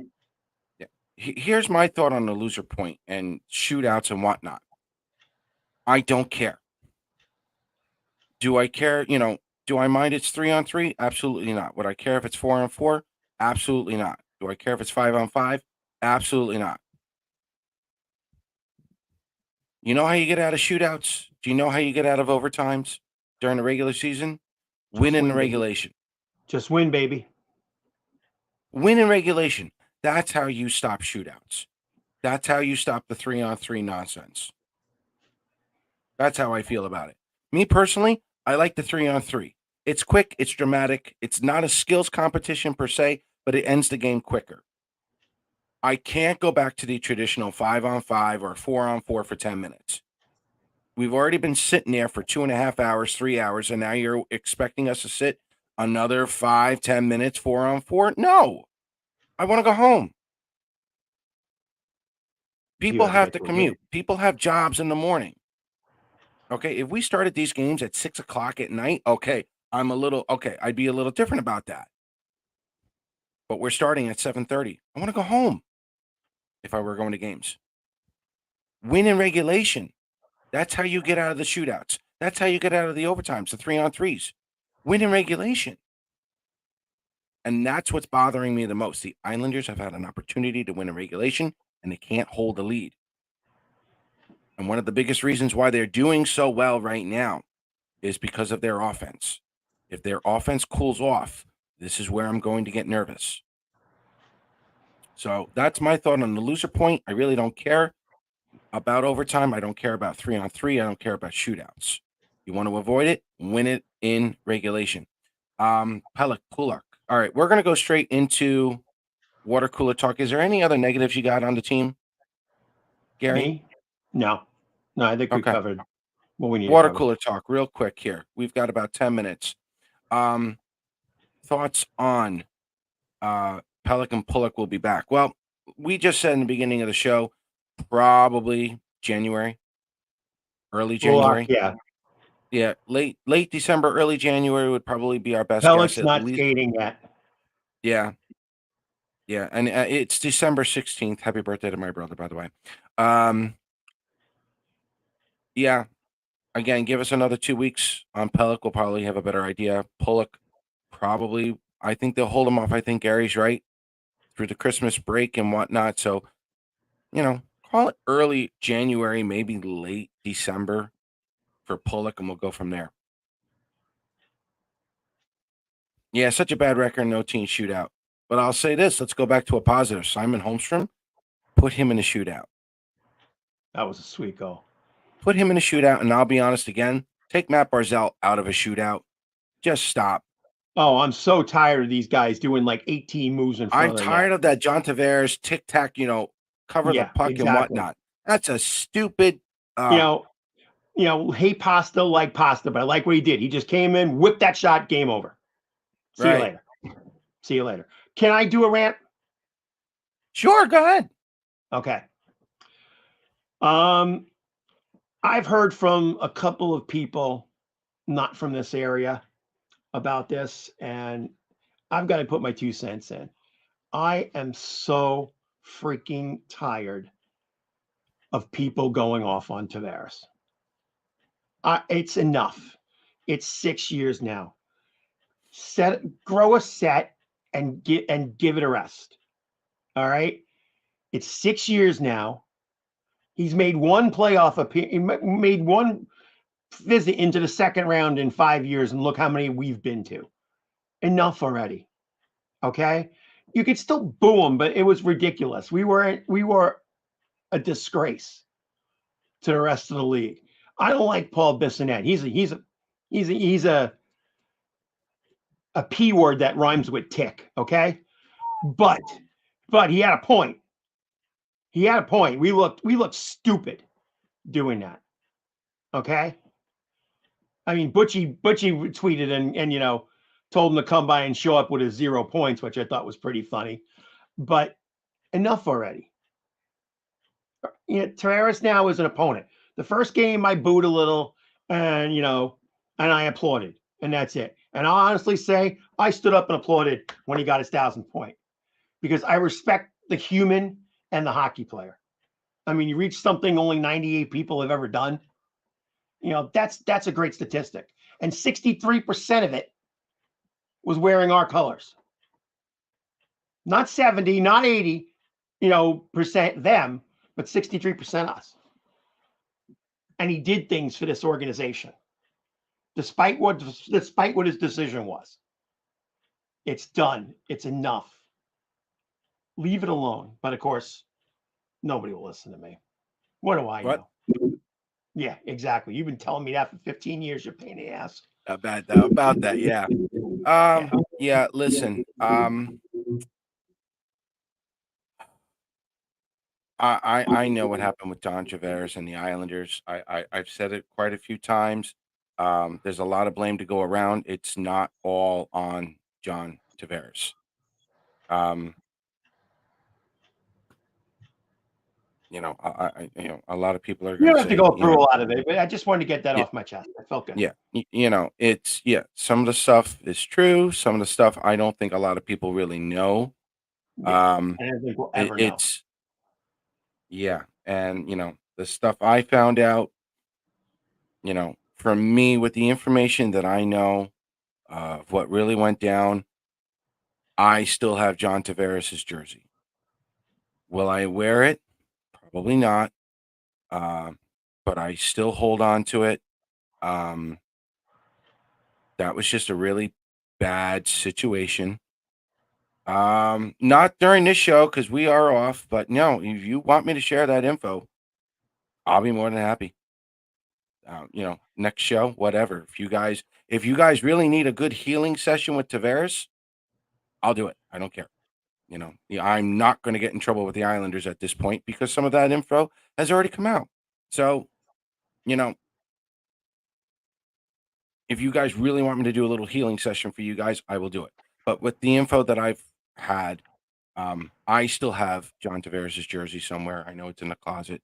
Yeah. Here's my thought on the loser point and shootouts and whatnot. I don't care. Do I care? Do I mind it's 3-on-3? Absolutely not. Would I care if it's 4-on-4? Absolutely not. Do I care if it's 5-on-5? Absolutely not. You know how you get out of shootouts? Do you know how you get out of overtimes during the regular season? Win in win, baby. regulation. Just win, baby. Win in regulation. That's how you stop shootouts. That's how you stop the 3-on-3 nonsense. That's how I feel about it. Me personally, I like the 3-on-3. It's quick, it's dramatic, it's not a skills competition per se, but it ends the game quicker. I can't go back to the traditional 5-on-5 or 4-on-4 for 10 minutes. We've already been sitting there for 2.5 hours, 3 hours, and now you're expecting us to sit another 5, 10 minutes, 4-on-4? No, I want to go home. People have to commute. People have jobs in the morning. Okay, if we started these games at 6 o'clock at night, okay, I'd be a little different about that. But we're starting at 7:30. I want to go home if I were going to games. Win in regulation. That's how you get out of the shootouts. That's how you get out of the overtimes, the 3-on-3s. Win in regulation. And that's what's bothering me the most. The Islanders have had an opportunity to win in regulation, and they can't hold the lead. And one of the biggest reasons why they're doing so well right now is because of their offense. If their offense cools off, this is where I'm going to get nervous. So that's my thought on the loser point. I really don't care about overtime. I don't care about 3-on-3. I don't care about shootouts. You want to avoid it, win it in regulation. Pelech, Pulock. All right, we're going to go straight into water cooler talk. Is there any other negatives you got on the team, Gary? Me? No, I think we Okay. covered what we need. Water cooler talk, real quick here. We've got about 10 minutes. Thoughts on Pelech and Pulock will be back. Well, we just said in the beginning of the show, probably January, early January. Yeah, late December, early January would probably be our best Pelech's guess. not skating yet. Yeah, and it's December 16th. Happy birthday to my brother, by the way. Yeah, again, give us another 2 weeks on Pelech. We'll probably have a better idea. Pulock, probably. I think they'll hold him off. I think Gary's right through the Christmas break and whatnot. So call it early January, maybe late December for Pulock, and we'll go from there. Yeah, such a bad record, no teen shootout. But I'll say this: let's go back to a positive. Simon Holmstrom, put him in a shootout. That was a sweet goal. Put him in a shootout, and I'll be honest again. Take Matt Barzell out of a shootout. Just stop. Oh, I'm so tired of these guys doing like 18 moves in front I'm of the tired net. of that John Tavares tic tac. Cover the Yeah, puck and exactly. whatnot. That's a stupid. Hate pasta, like pasta, but I like what he did. He just came in, whipped that shot, game over. See you Right. later. See you later. Can I do a rant? Sure, go ahead. Okay. I've heard from a couple of people not from this area about this, and I've got to put my 2 cents in. I am so freaking tired of people going off on Tavares. It's enough. It's 6 years now. Grow a set and give it a rest. All right. It's 6 years now. He's made one playoff appearance. He made one visit into the second round in 5 years, and look how many we've been to. Enough already. Okay. You could still boo him, but it was ridiculous. We were a disgrace to the rest of the league. I don't like Paul Bissonnette. He's a P word that rhymes with tick. Okay. But he had a point. He had a point. We looked stupid doing that. Okay. I mean, Butchie tweeted and told him to come by and show up with his 0 points, which I thought was pretty funny. But enough already. Tavares now is an opponent. The first game I booed a little, and I applauded, and that's it. And I'll honestly say I stood up and applauded when he got his 1,000th point because I respect the human and the hockey player. I mean, you reach something only 98 people have ever done. That's a great statistic. And 63% of it was wearing our colors. Not 70, not 80, percent them, but 63% us. And he did things for this organization. Despite what his decision was. It's done. It's enough. Leave it alone. But of course, nobody will listen to me. What do I know? Yeah, exactly. You've been telling me that for 15 years. You're a pain in the ass. About that, yeah. Yeah, listen. I know what happened with John Tavares and the Islanders. I've said it quite a few times. There's a lot of blame to go around. It's not all on John Tavares. A lot of people are You going don't to have to say, go through a lot of it, but I just wanted to get that yeah, off my chest. I felt good. yeah, some of the stuff is true. Some of the stuff I don't think a lot of people really know. Yeah, I don't think we'll ever know. And the stuff I found out, from me with the information that I know of what really went down, I still have John Tavares' jersey. Will I wear it? Probably not. But I still hold on to it. That was just a really bad situation. Not during this show because we are off, but no, if you want me to share that info, I'll be more than happy. Next show, whatever. If you guys really need a good healing session with Tavares, I'll do it. I don't care. I'm not going to get in trouble with the Islanders at this point because some of that info has already come out. So, if you guys really want me to do a little healing session for you guys, I will do it. But with the info that I've had, I still have John Tavares' jersey somewhere. I know it's in the closet.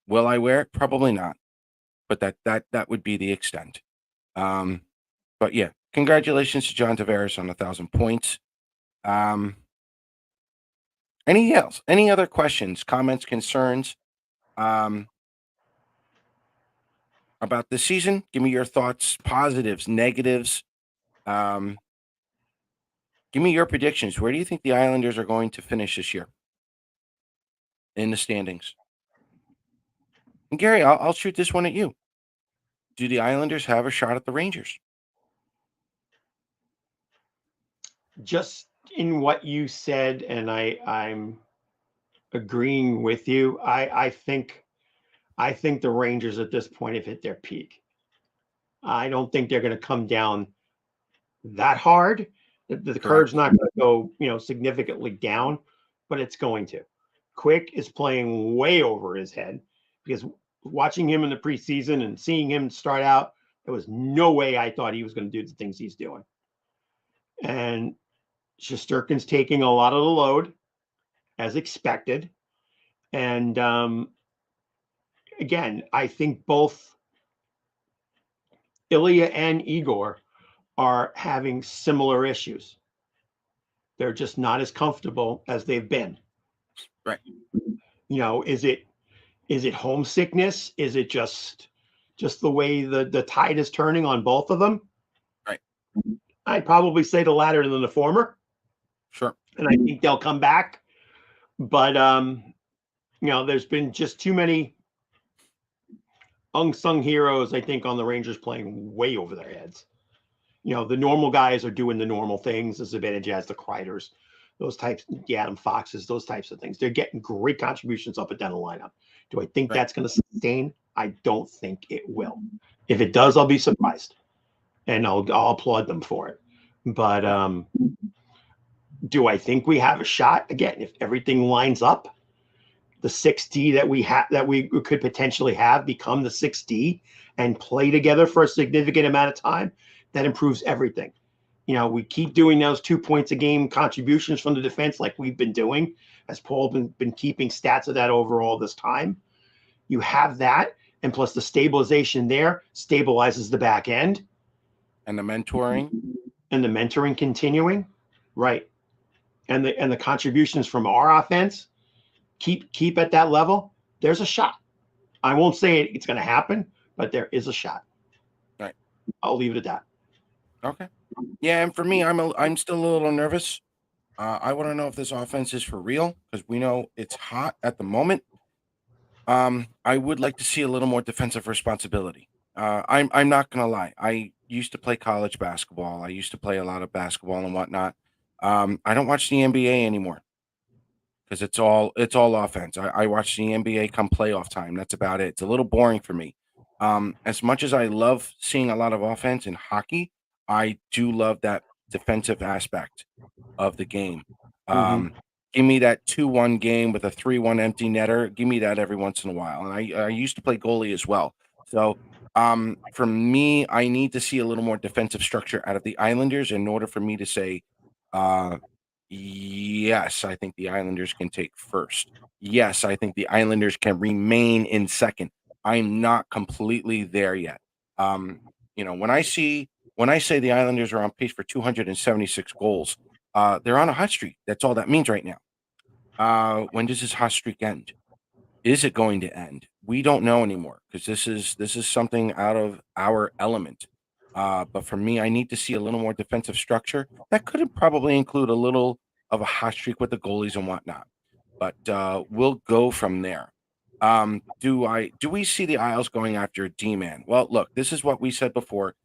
Will I wear it? Probably not. But that would be the extent. But yeah, congratulations to John Tavares on 1,000 points. Anything else? Any other questions, comments, concerns about the season? Give me your thoughts, positives, negatives. Give me your predictions. Where do you think the Islanders are going to finish this year? in the standings. And Gary, I'll shoot this one at you. Do the Islanders have a shot at the Rangers? Just in what you said, and I'm agreeing with you. I think the Rangers at this point have hit their peak. I don't think they're going to come down that hard. The curve's not going to go, significantly down, but it's going to. Quick is playing way over his head because watching him in the preseason and seeing him start out, there was no way I thought he was going to do the things he's doing. And Shesterkin's taking a lot of the load as expected. And again, I think both Ilya and Igor are having similar issues. They're just not as comfortable as they've been. Right. Is it homesickness? Is it just the way the tide is turning on both of them? Right. I'd probably say the latter than the former. Sure. And I think they'll come back. But there's been just too many unsung heroes, I think, on the Rangers playing way over their heads. The normal guys are doing the normal things, the Zibanejad, the Kreiders, those types, the Adam Foxes, those types of things. They're getting great contributions up and down the lineup. Do I think that's going to sustain? I don't think it will. If it does, I'll be surprised, and I'll applaud them for it. But do I think we have a shot? Again, if everything lines up, the 6D that we could potentially have become the 6D and play together for a significant amount of time, that improves everything. We keep doing those 2 points a game contributions from the defense like we've been doing, as Paul been keeping stats of that over all this time. You have that, and plus the stabilization there stabilizes the back end. And the mentoring. And the mentoring continuing. Right. And the contributions from our offense keep at that level. There's a shot. I won't say it's going to happen, but there is a shot. Right. I'll leave it at that. Okay. Yeah, and for me, I'm still a little nervous. I want to know if this offense is for real because we know it's hot at the moment. I would like to see a little more defensive responsibility. I'm not gonna lie. I used to play college basketball. I used to play a lot of basketball and whatnot. I don't watch the NBA anymore because it's all offense. I watch the NBA come playoff time. That's about it. It's a little boring for me. As much as I love seeing a lot of offense in hockey, I do love that defensive aspect of the game. Give me that 2-1 game with a 3-1 empty netter. Give me that every once in a while. And I used to play goalie as well. So for me, I need to see a little more defensive structure out of the Islanders in order for me to say, yes, I think the Islanders can take first. Yes, I think the Islanders can remain in second. I'm not completely there yet. When I say the Islanders are on pace for 276 goals, they're on a hot streak. That's all that means right now. When does this hot streak end? Is it going to end? We don't know anymore because this is something out of our element. But for me, I need to see a little more defensive structure. That could probably include a little of a hot streak with the goalies and whatnot. But we'll go from there. Do we see the Isles going after D-Man? Well, look, this is what we said before.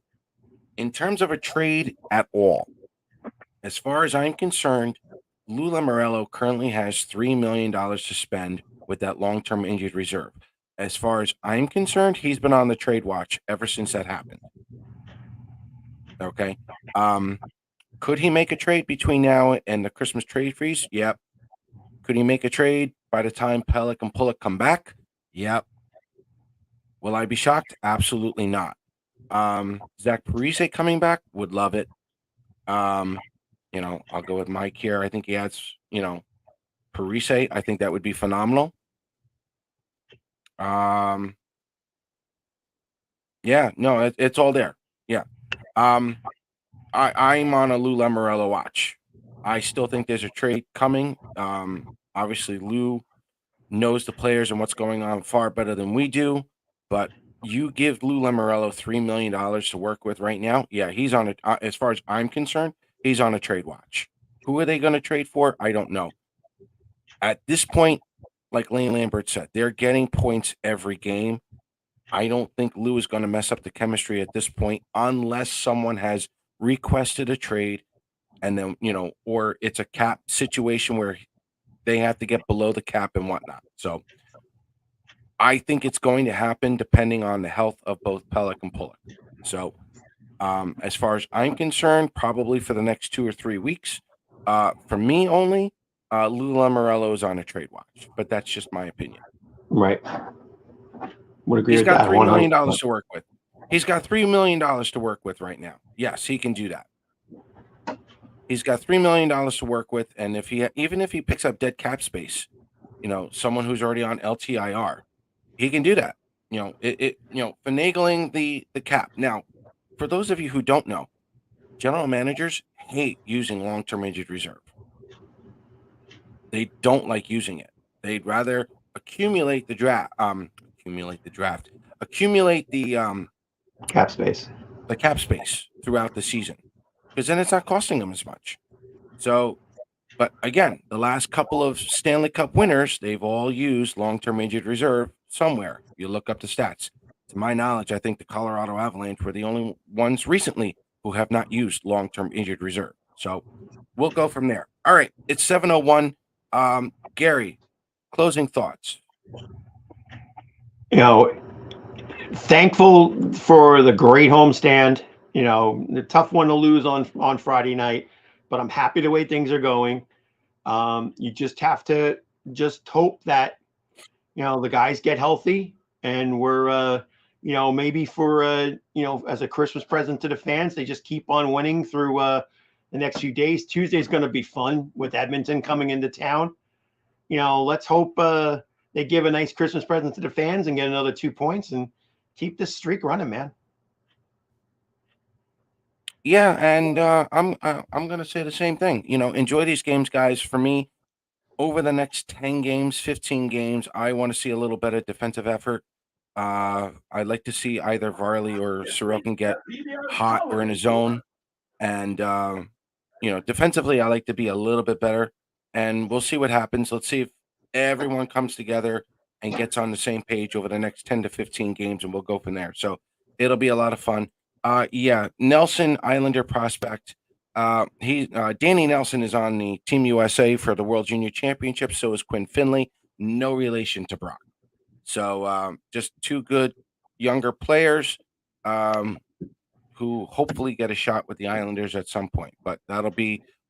In terms of a trade at all, as far as I'm concerned, Lou Lamoriello currently has $3 million to spend with that long-term injured reserve. As far as I'm concerned, he's been on the trade watch ever since that happened. Okay. Could he make a trade between now and the Christmas trade freeze? Yep. Could he make a trade by the time Pelech and Pulock come back? Yep. Will I be shocked? Absolutely not. Zach Parise coming back, would love it. I'll go with Mike here. I think he adds, Parise. I think that would be phenomenal. Yeah, no, it's all there. Yeah. I'm on a Lou Lamoriello watch. I still think there's a trade coming. Obviously, Lou knows the players and what's going on far better than we do. But you give Lou Lamoriello $3 million to work with right now. Yeah, he's on it. As far as I'm concerned, he's on a trade watch. Who are they going to trade for? I don't know. At this point, like Lane Lambert said, they're getting points every game. I don't think Lou is going to mess up the chemistry at this point unless someone has requested a trade and then, or it's a cap situation where they have to get below the cap and whatnot. So I think it's going to happen depending on the health of both Pelech and Pulock. So as far as I'm concerned, probably for the next 2 or 3 weeks. For me only, Lou Lamoriello is on a trade watch, but that's just my opinion. Right. Would agree He's with got that. $3 million 100%. to work with. He's got $3 million to work with right now. Yes, he can do that. He's got $3 million to work with, and even if he picks up dead cap space, someone who's already on LTIR, he can do that. Finagling the cap. Now, for those of you who don't know, general managers hate using long-term injured reserve. They don't like using it. They'd rather accumulate the Cap space. the cap space throughout the season, because then it's not costing them as much. So, but again, the last couple of Stanley Cup winners, they've all used long-term injured reserve somewhere. You look up the stats. To my knowledge, I think the Colorado Avalanche were the only ones recently who have not used long-term injured reserve. So we'll go from there. All right, it's 7:01. Gary, closing thoughts. Thankful for the great homestand. The tough one to lose on Friday night, but I'm happy the way things are going. You just have to just hope that the guys get healthy, and we're maybe for as a Christmas present to the fans, they just keep on winning through the next few days. Tuesday's going to be fun with Edmonton coming into town. Let's hope they give a nice Christmas present to the fans and get another 2 points and keep this streak running, man. Yeah, and I'm going to say the same thing. Enjoy these games, guys. For me, over the next 10 games, 15 games, I want to see a little better defensive effort. I'd like to see either Varley or Sorokin get hot or in a zone. And, defensively, I like to be a little bit better. And we'll see what happens. Let's see if everyone comes together and gets on the same page over the next 10 to 15 games, and we'll go from there. So it'll be a lot of fun. Nelson, Islander prospect. Danny Nelson is on the Team USA for the World Junior Championship. So is Quinn Finley. No relation to Brock. So just two good younger players who hopefully get a shot with the Islanders at some point. But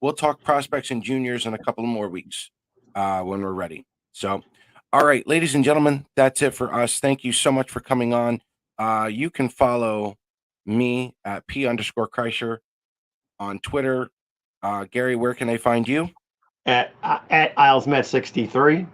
we'll talk prospects and juniors in a couple of more weeks when we're ready. So, all right, ladies and gentlemen, that's it for us. Thank you so much for coming on. You can follow me at P_Kreischer on Twitter. Gary, where can they find you? At IslesMet63.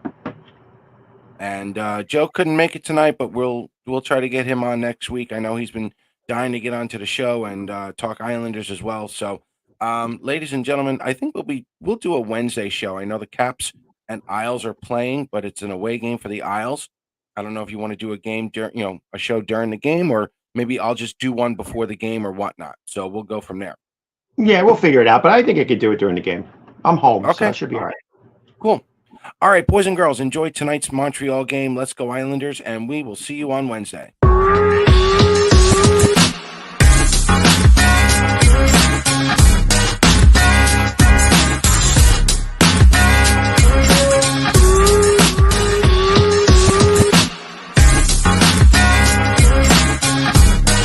And Joe couldn't make it tonight, but we'll try to get him on next week. I know he's been dying to get onto the show and talk Islanders as well. So, ladies and gentlemen, I think we'll do a Wednesday show. I know the Caps and Isles are playing, but it's an away game for the Isles. I don't know if you want to do a game during, a show during the game, or maybe I'll just do one before the game or whatnot. So we'll go from there. Yeah, we'll figure it out, but I think I could do it during the game. I'm home, so I should be all right. Cool. All right, boys and girls, enjoy tonight's Montreal game. Let's go Islanders, and we will see you on Wednesday.